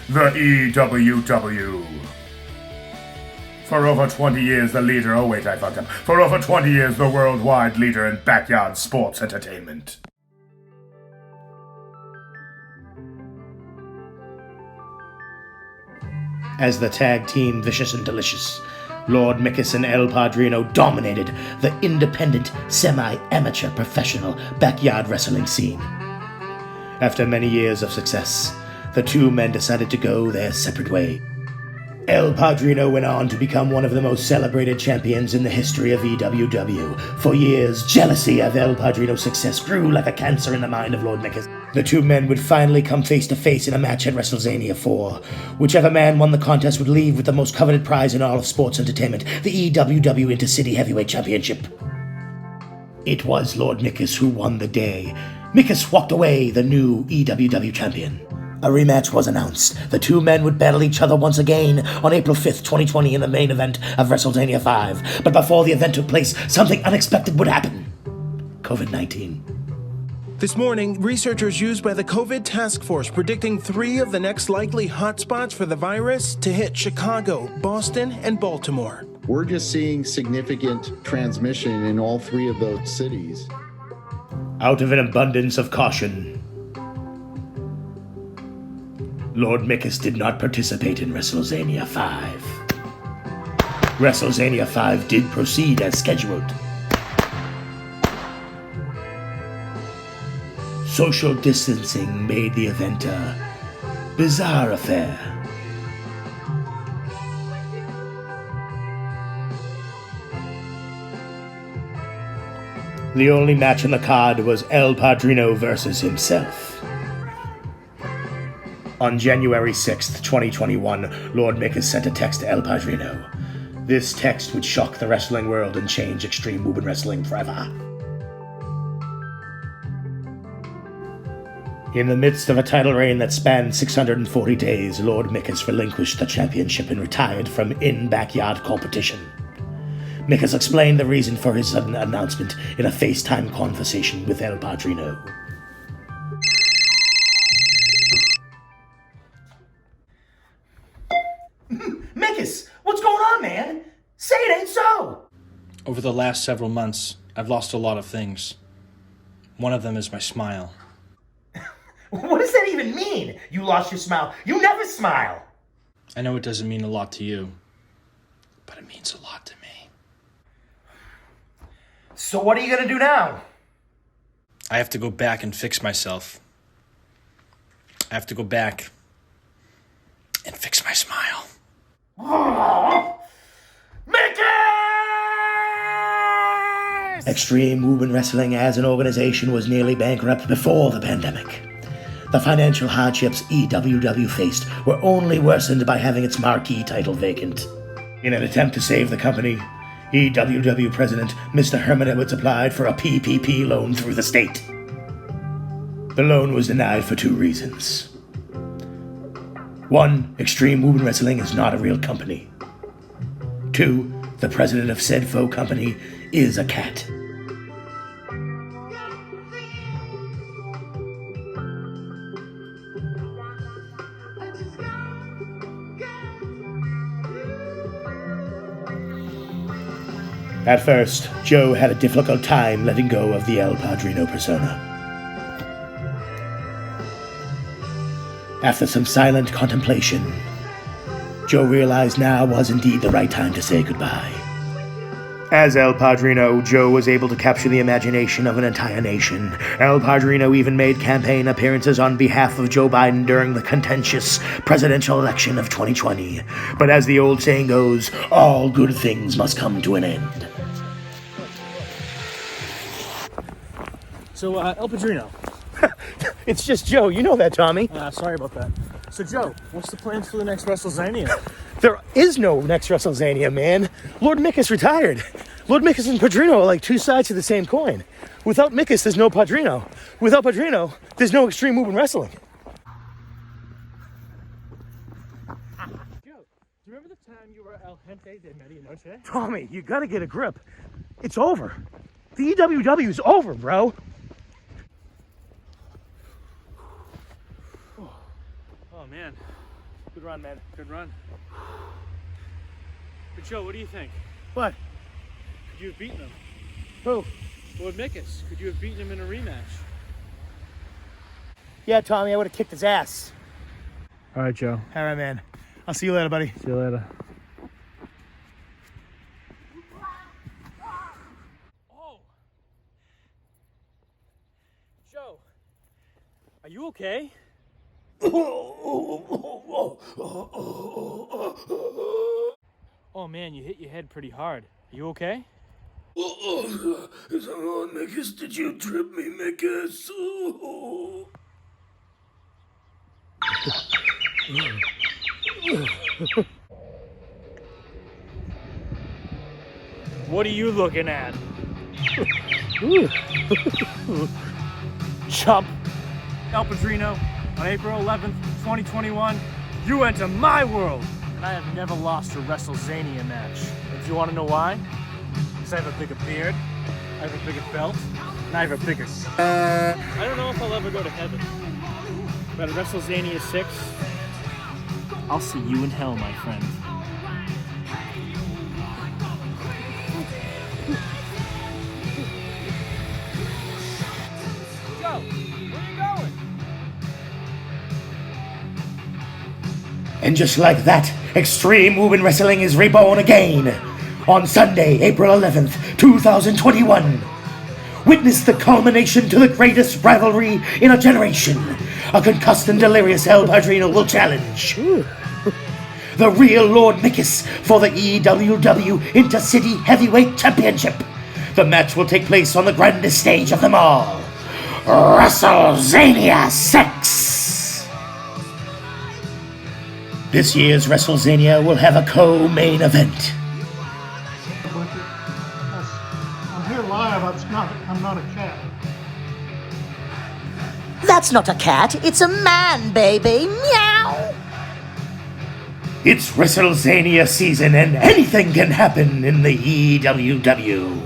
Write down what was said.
the E.W.W. For over 20 years, the leader... Oh, wait, I fucked up. For over 20 years, the worldwide leader in backyard sports entertainment. As the tag team Vicious and Delicious, Lord Mickus and El Padrino dominated the independent, semi-amateur professional backyard wrestling scene. After many years of success, the two men decided to go their separate way. El Padrino went on to become one of the most celebrated champions in the history of E.W.W. For years, jealousy of El Padrino's success grew like a cancer in the mind of Lord Mickus. The two men would finally come face to face in a match at WRESTLE-ZANIA IV. Whichever man won the contest would leave with the most coveted prize in all of sports entertainment, the E.W.W. Intercity Heavyweight Championship. It was Lord Mickus who won the day. Mickus walked away the new E.W.W. champion. A rematch was announced. The two men would battle each other once again on April 5th, 2020 in the main event of WRESTLE-ZANIA V. But before the event took place, something unexpected would happen. COVID-19. This morning, researchers used by the COVID task force predicting 3 of the next likely hotspots for the virus to hit Chicago, Boston, and Baltimore. We're just seeing significant transmission in all 3 of those cities. Out of an abundance of caution, Lord Mickus did not participate in WRESTLE-ZANIA V. WRESTLE-ZANIA V did proceed as scheduled. Social distancing made the event a bizarre affair. The only match on the card was El Padrino versus himself. On January 6th, 2021, Lord Mickus sent a text to El Padrino. This text would shock the wrestling world and change Extreme Woburn Wrestling forever. In the midst of a title reign that spanned 640 days, Lord Mickus relinquished the championship and retired from in-backyard competition. Mickus explained the reason for his sudden announcement in a FaceTime conversation with El Padrino. Mickus, what's going on, man? Say it ain't so! Over the last several months, I've lost a lot of things. One of them is my smile. What does that even mean? You lost your smile. You never smile! I know it doesn't mean a lot to you, but it means a lot to me. So what are you gonna do now? I have to go back and fix myself. I have to go back and fix my smile. Mickus! Extreme Woburn Wrestling as an organization was nearly bankrupt before the pandemic. The financial hardships E.W.W. faced were only worsened by having its marquee title vacant. In an attempt to save the company, E.W.W. President Mr. Herman Edwards applied for a PPP loan through the state. The loan was denied for 2 reasons. 1, Extreme Woburn Wrestling is not a real company. 2, the president of said faux company is a cat. At first, Joe had a difficult time letting go of the El Padrino persona. After some silent contemplation, Joe realized now was indeed the right time to say goodbye. As El Padrino, Joe was able to capture the imagination of an entire nation. El Padrino even made campaign appearances on behalf of Joe Biden during the contentious presidential election of 2020. But as the old saying goes, all good things must come to an end. So, El Padrino. It's just Joe, you know that, Tommy. Sorry about that. So, Joe, what's the plans for the next WRESTLE-ZANIA? There is no next WRESTLE-ZANIA, man. Lord Mickus retired. Lord Mickus and Padrino are like 2 sides of the same coin. Without Mickus, there's no Padrino. Without Padrino, there's no Extreme Woburn Wrestling. Joe, do you remember the time you were El Gente de Medianoche? Tommy, you gotta get a grip. It's over. The E.W.W. is over, bro. Oh, man. Good run, man. Good run. But Joe, what do you think? What? Could you have beaten him? Who? Lord Mickus, could you have beaten him in a rematch? Yeah, Tommy, I would have kicked his ass. All right, Joe. All right, man. I'll see you later, buddy. See you later. Oh! Joe, are you okay? Oh man, you hit your head pretty hard. Are you okay? Mickus, did you trip me, Mickus? What are you looking at? Chump. El Padrino, on April 11th, 2021, you enter my world. And I have never lost a WRESTLE-ZANIA match. And do you want to know why? Because I have a bigger beard, I have a bigger belt, and I have a bigger... I don't know if I'll ever go to heaven. But at WRESTLE-ZANIA 6, I'll see you in hell, my friend. Joe, where are you going? And just like that, Extreme Woburn Wrestling is reborn again on Sunday, April 11th, 2021. Witness the culmination to the greatest rivalry in a generation. A concussed and delirious El Padrino will challenge the real Lord Mickus for the E.W.W. Intercity Heavyweight Championship. The match will take place on the grandest stage of them all, WRESTLE-ZANIA VI. This year's WRESTLE-ZANIA will have a co-main event. I'm here live. I'm not a cat. That's not a cat, it's a man, baby. Meow! It's WRESTLE-ZANIA season and anything can happen in the E.W.W.